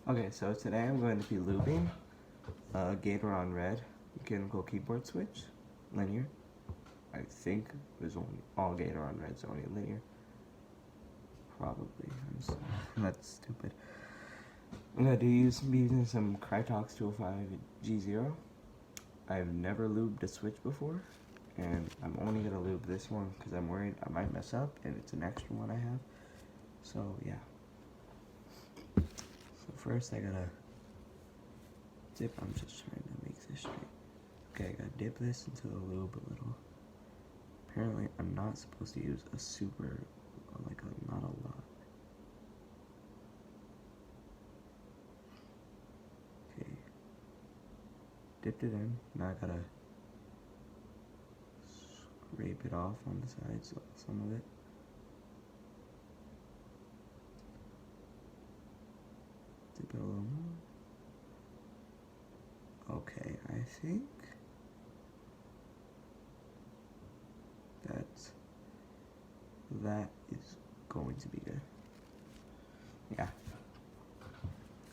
Okay, so today I'm going to be lubing a gateron red mechanical keyboard switch, linear. I think there's only all gateron reds are only linear. Probably. That's stupid. I'm gonna be using some Krytox 205 G0. I've never lubed a switch before, and I'm only gonna lube this one because I'm worried I might mess up, and it's an extra one I have. So yeah. So first I gotta dip. I'm just trying to make this straight. Okay, I gotta dip this into the lube a little. Apparently, I'm not supposed to use a super, not a lot. Okay, dipped it in. Now I gotta scrape it off on the sides, some of it. Dip it a little more. Okay, I think that is going to be good. Yeah.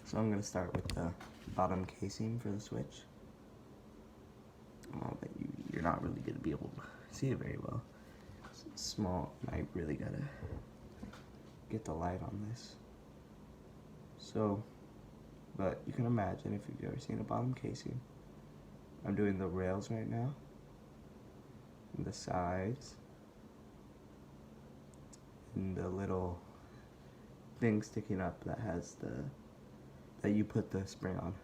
So I'm gonna start with the bottom casing for the switch. But you're not really gonna be able to see it very well. It's small, and I really gotta get the light on this. So, but you can imagine if you've ever seen a bottom casing. I'm doing the rails right now, and the sides, and the little thing sticking up that has that you put the spring on.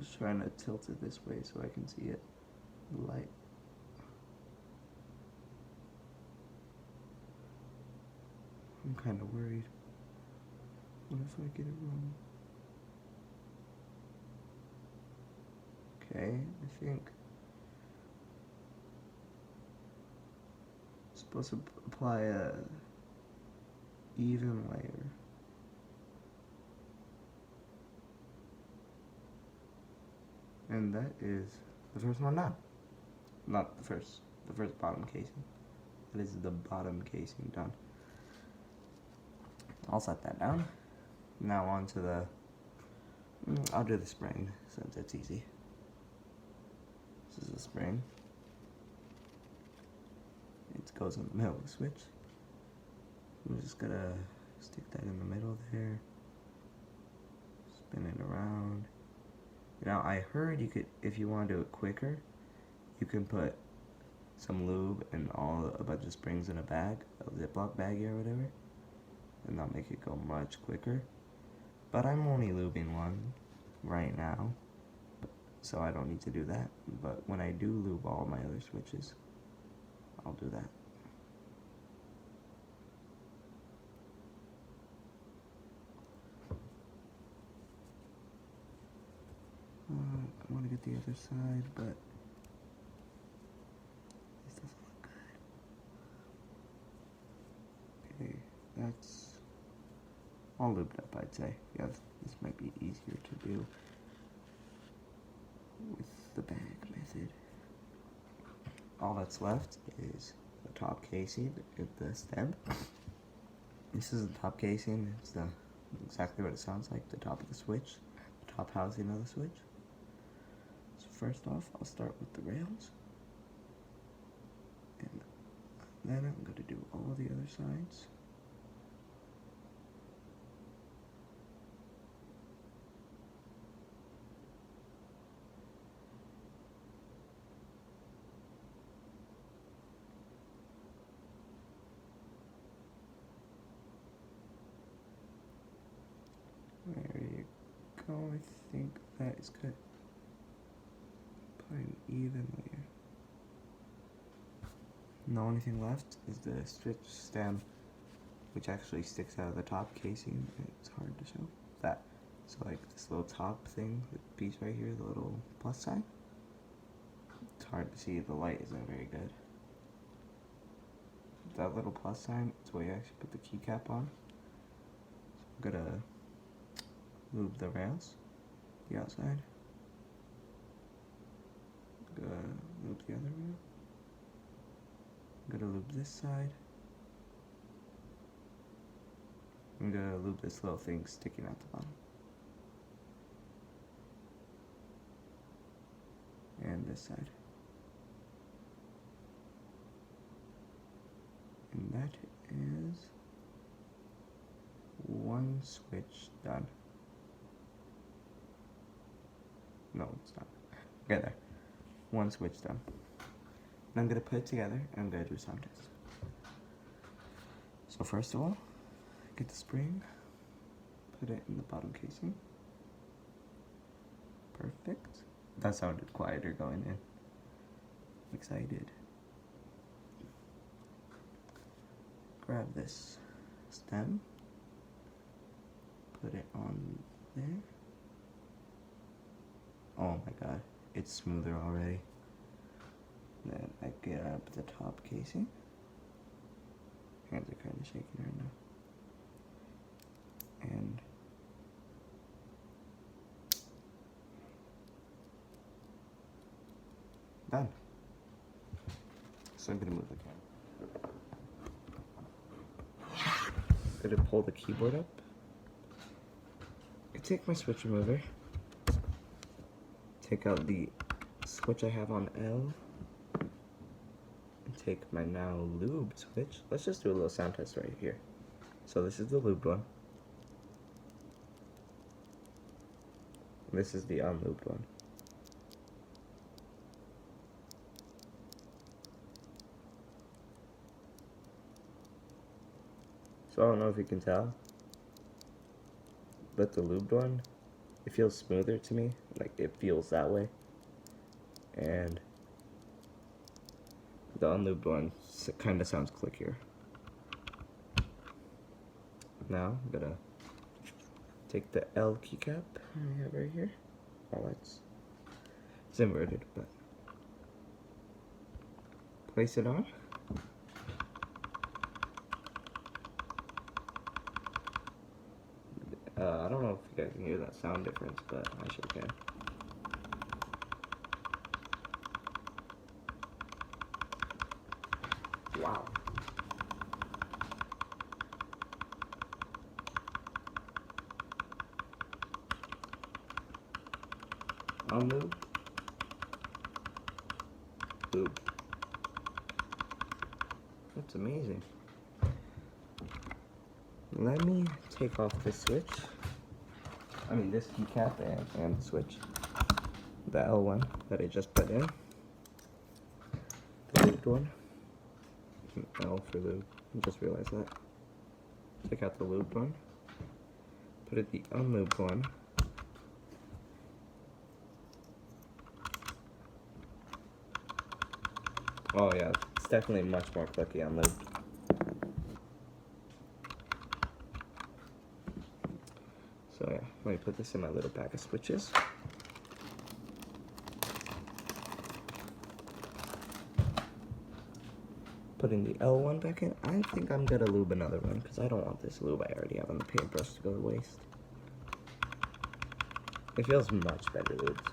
Just trying to tilt it this way so I can see it, the light. I'm kind of worried. What if I get it wrong? Okay, I think I'm supposed to apply a even layer. And that is the first one done. Not the first bottom casing. That is the bottom casing done. I'll set that down. Now on to the, I'll do the spring since it's easy. This is the spring. It goes in the middle of the switch. I'm just gonna stick that in the middle there. Spin it around. Now I heard you could, if you want to do it quicker, you can put some lube and a bunch of springs in a bag, a Ziploc baggie or whatever, and that'll make it go much quicker. But I'm only lubing one right now, so I don't need to do that. But when I do lube all my other switches, I'll do that. I want to get the other side, but this doesn't look good. Okay, that's all lubed up, I'd say. Yeah, this might be easier to do with the bag method. All that's left is the top casing and the stem. This is the top casing. It's exactly what it sounds like, the top of the switch, the top housing of the switch. So first off, I'll start with the rails, and then I'm going to do all the other sides. There you go, I think that is good. Apply an even layer. And the only thing left is the switch stem, which actually sticks out of the top casing. It's hard to show that. So like this little top thing, the piece right here, the little plus sign. It's hard to see, the light isn't very good. That little plus sign is where you actually put the keycap on. So I'm gonna lube the rails, the outside. Gonna lube the other rail. I'm gonna lube this side. I'm gonna lube this little thing sticking out the bottom. And this side. And that is one switch done. No, it's not. Okay, there. One switch done. And I'm gonna put it together and I'm gonna do a sound test. So first of all, get the spring, put it in the bottom casing. Perfect. That sounded quieter going in. I'm excited. Grab this stem, put it on there. Oh my god, it's smoother already. Then I get up the top casing. Hands are kind of shaking right now. And done. So I'm gonna move the camera. I'm gonna pull the keyboard up. I take my switch remover. Take out the switch I have on L. And take my now lube switch. Let's just do a little sound test right here. So this is the lubed one. This is the unlubed one. So I don't know if you can tell, but the lubed one, it feels smoother to me, like it feels that way. And the unlubed one kind of sounds clickier. Now I'm gonna take the L keycap I have right here. Oh, it's inverted, but place it on. I don't know if you guys can hear that sound difference, but I sure can. Wow. Unlubed. Lube. That's amazing. Let me take off this switch. I mean this keycap and the switch. The L1 that I just put in. The lubed one. L for lube. I just realized that. Take out the lubed one. Put it the unlubed one. Oh yeah, it's definitely much more clicky unlubed. So yeah, let me put this in my little bag of switches. Putting the L1 back in. I think I'm gonna lube another one because I don't want this lube I already have on the paintbrush to go to waste. It feels much better lubed.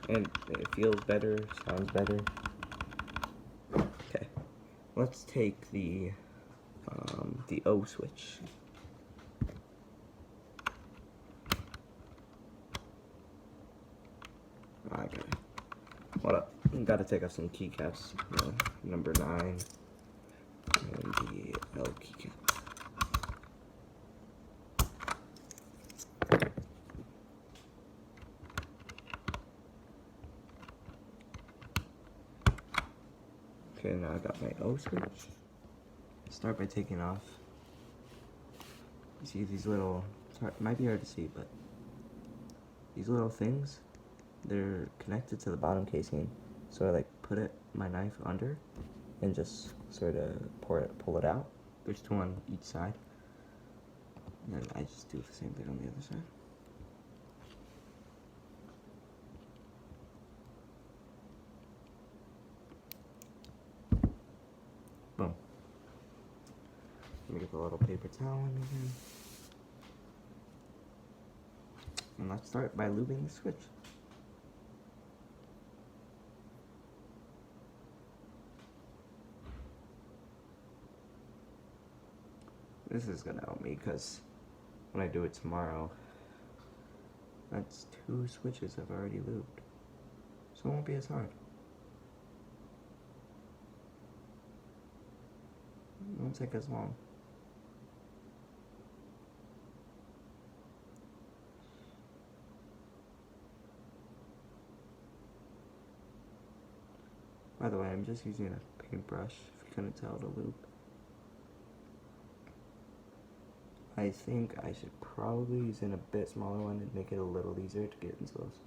And it feels better, sounds better. Okay, let's take the O switch. I got it. Hold up. Gotta take off some keycaps. Number 9 and the L keycap. Okay, now I got my O switch. Start by taking off. You see these little, it might be hard to see, but these little things, they're connected to the bottom casing. So I like put my knife under and just sort of pull it out. There's 2 on each side. And then I just do the same thing on the other side. Boom. Let me get the little paper towel in again. And let's start by lubing the switch. This is gonna help me because when I do it tomorrow, that's 2 switches I've already lubed. So it won't be as hard. It won't take as long. By the way, I'm just using a paintbrush, if you couldn't tell, to lube. I think I should probably use a bit smaller one and make it a little easier to get into those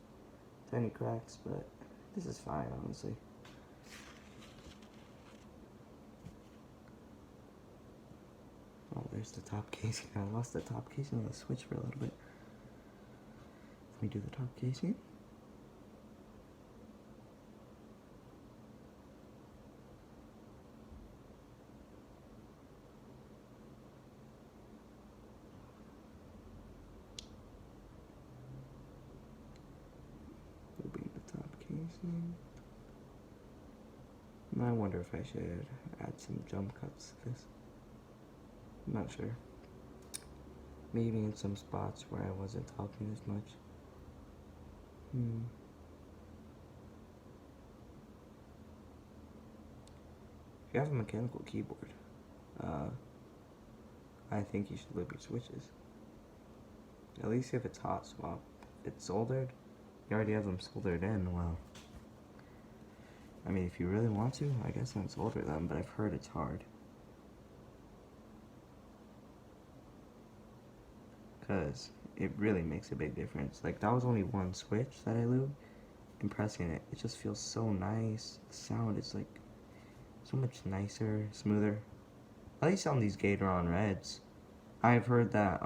tiny cracks, but this is fine, honestly. Oh, there's the top casing. I lost the top casing on the switch for a little bit. Let me do the top casing. Lubing the top casing. I wonder if I should add some jump cuts to this. I'm not sure. Maybe in some spots where I wasn't talking as much. If you have a mechanical keyboard, I think you should lube your switches. At least if it's hot swap. If it's soldered, you already have them soldered in. Well, I mean, if you really want to, I guess I'd solder them, but I've heard it's hard. Because it really makes a big difference. Like, that was only one switch that I lubed, and pressing it, it just feels so nice. The sound is like so much nicer, smoother. At least on these gateron reds. I've heard that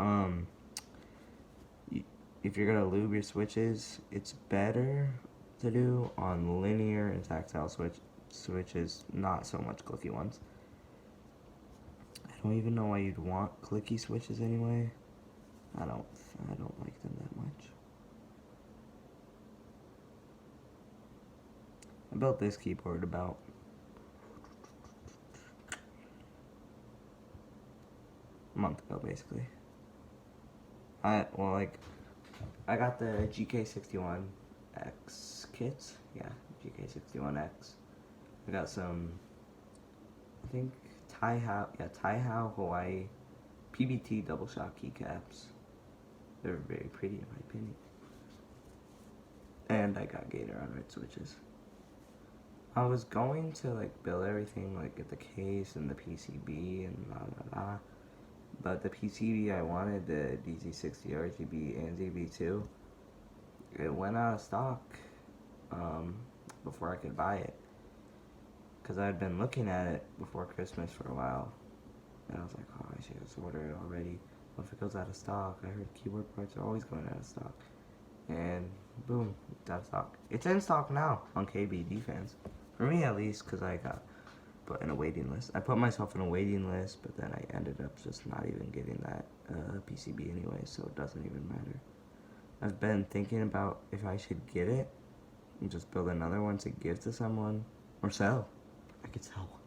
if you're gonna lube your switches, it's better to do on linear and tactile switches, not so much clicky ones. I don't even know why you'd want clicky switches anyway. I don't like them that much. I built this keyboard about a month ago, basically. I got the GK61X kits. Yeah, GK61X. I got some, I think, Taihao Hawaii PBT double shot keycaps. They're very pretty in my opinion. And I got gateron red switches. I was going to like build everything, like get the case and the PCB and but the PCB I wanted, the DZ60 RGB and ZB2, it went out of stock before I could buy it. Because I'd been looking at it before Christmas for a while. And I was like, oh, I should just order it already. What if it goes out of stock? I heard keyboard parts are always going out of stock. And boom, it's out of stock. It's in stock now on KBD fans. For me at least, because I got put in a waiting list. I put myself in a waiting list, but then I ended up just not even getting that PCB anyway, so it doesn't even matter. I've been thinking about if I should get it and just build another one to give to someone or sell. I could sell one.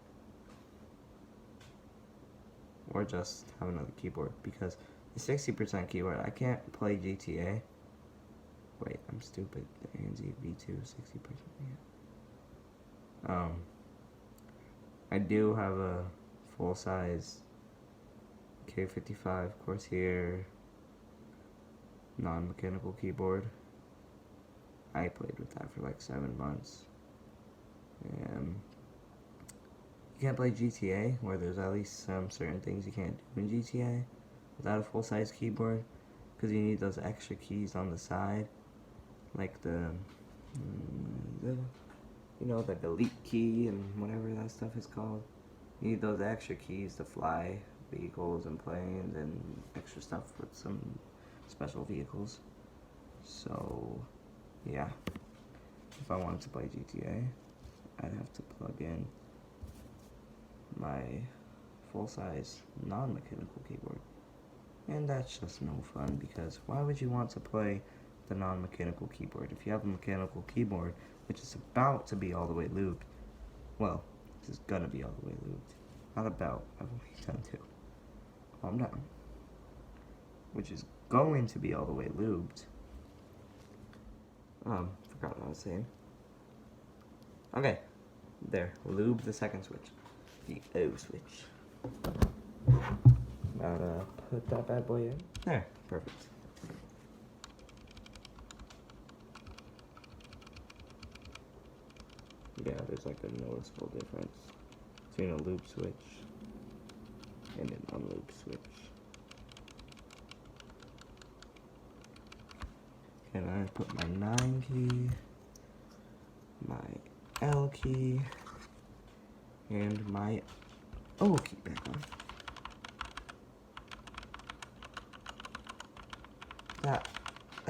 Or just have another keyboard, because the 60% keyboard, I can't play GTA. Wait, I'm stupid. The ANZ V2 60%. Yeah. I do have a full-size K55 Corsair non-mechanical keyboard. I played with that for like 7 months. And you can't play GTA, where there's at least some certain things you can't do in GTA without a full-size keyboard, because you need those extra keys on the side, like the you know, the delete key and whatever that stuff is called. You need those extra keys to fly vehicles and planes and extra stuff with some special vehicles. So, yeah. If I wanted to play GTA, I'd have to plug in my full-size non-mechanical keyboard. And that's just no fun, because why would you want to play the non-mechanical keyboard if you have a mechanical keyboard which is about to be all the way lubed? Well, this is gonna be all the way lubed. Not about, I've only done 2. palm down, which is going to be all the way lubed. Forgot what I was saying. Okay, there, lube the second switch, the O switch. Now put that bad boy in. There, perfect. Yeah, there's like a noticeable difference between a lube switch and an unlubed switch. And I put my 9 key, my L key, and my O key back on. That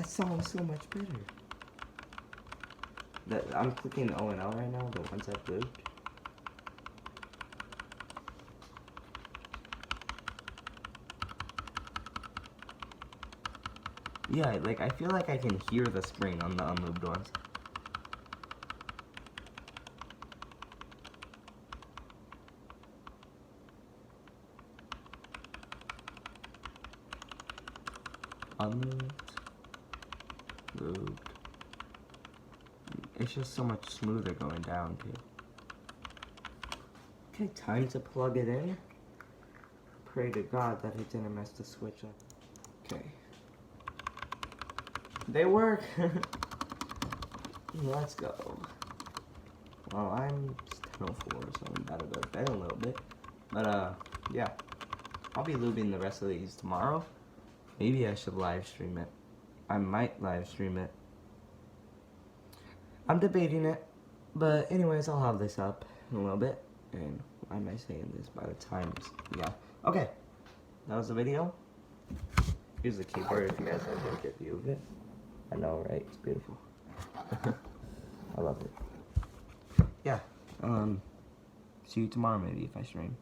sounds so much better. I'm clicking O and L right now, but once I've lubed. Yeah, like I feel like I can hear the spring on the unlubed ones. Unlubed, lubed. It's just so much smoother going down too. Okay, time to plug it in. Pray to God that it didn't mess the switch up. Okay. They work! Let's go. Well, it's 10:04, so I'm about to go to bed a little bit. But, yeah. I'll be lubing the rest of these tomorrow. Maybe I should live stream it. I might live stream it. I'm debating it. But anyways, I'll have this up in a little bit. And why am I saying this by the times? Yeah. Okay. That was the video. Here's the keyboard if you guys want to get a good view of it. I know, right? It's beautiful. I love it. Yeah. See you tomorrow maybe if I stream.